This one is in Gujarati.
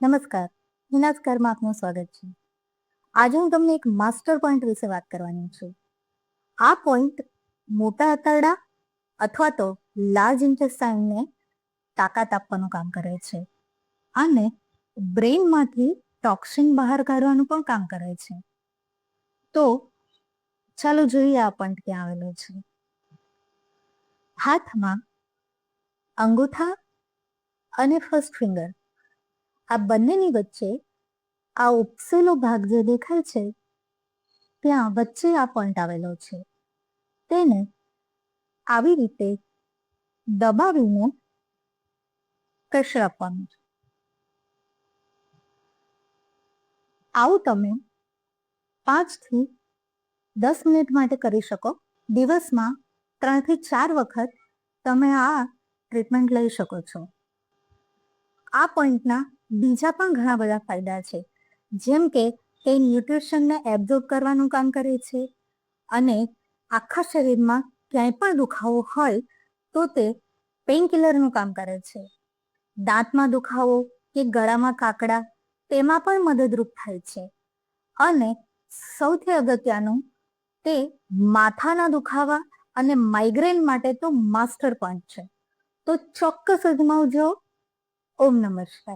નમસ્કાર, હિનાસ્કારમાં આપનું સ્વાગત છે. આજે હું તમને એક માસ્ટર પોઈન્ટ વિશે વાત કરવાની છું. આ પોઈન્ટ મોટા આંતરડા અથવા તો લાર્જ ઇન્ટેસ્ટાઇનને તાકાત આપવાનું કામ કરે છે અને બ્રેઇનમાંથી ટોક્સિન બહાર કાઢવાનું પણ કામ કરે છે. તો ચાલો જોઈએ આ પોઈન્ટ ક્યાં આવેલો છે. હાથમાં અંગૂઠા અને ફર્સ્ટ ફિંગર આ બંનેની વચ્ચે આ ઉપસેલો ભાગ જે દેખાય છે ત્યાં વચ્ચે આ પોઈન્ટ આવેલો છે. તેને આવી રીતે દબાવીને પ્રેશર આપવાનું છે. આવું તમે 5 થી 10 મિનિટ માટે કરી શકો. દિવસમાં 3 થી 4 વખત તમે આ ટ્રીટમેન્ટ લઈ શકો છો. આ પોઈન્ટના બીજા પણ ઘણા બધા ફાયદા છે, જેમ કે તે ન્યુટ્રિશનને એબ્ઝોર્બ કરવાનું કામ કરે છે અને આખા શરીરમાં ક્યાંય પણ દુખાવો હોય તો તે પેઇન કિલરનું કામ કરે છે. દાંતમાં દુખાવો કે ગળામાં કાકડા તેમાં પણ મદદરૂપ થાય છે અને સૌથી અગત્યનું તે માથાના દુખાવા અને માઇગ્રેન માટે તો માસ્ટર પોઈન્ટ છે. તો ચોક્કસ અજમાવજો. ઓમ નમઃ શિવાય.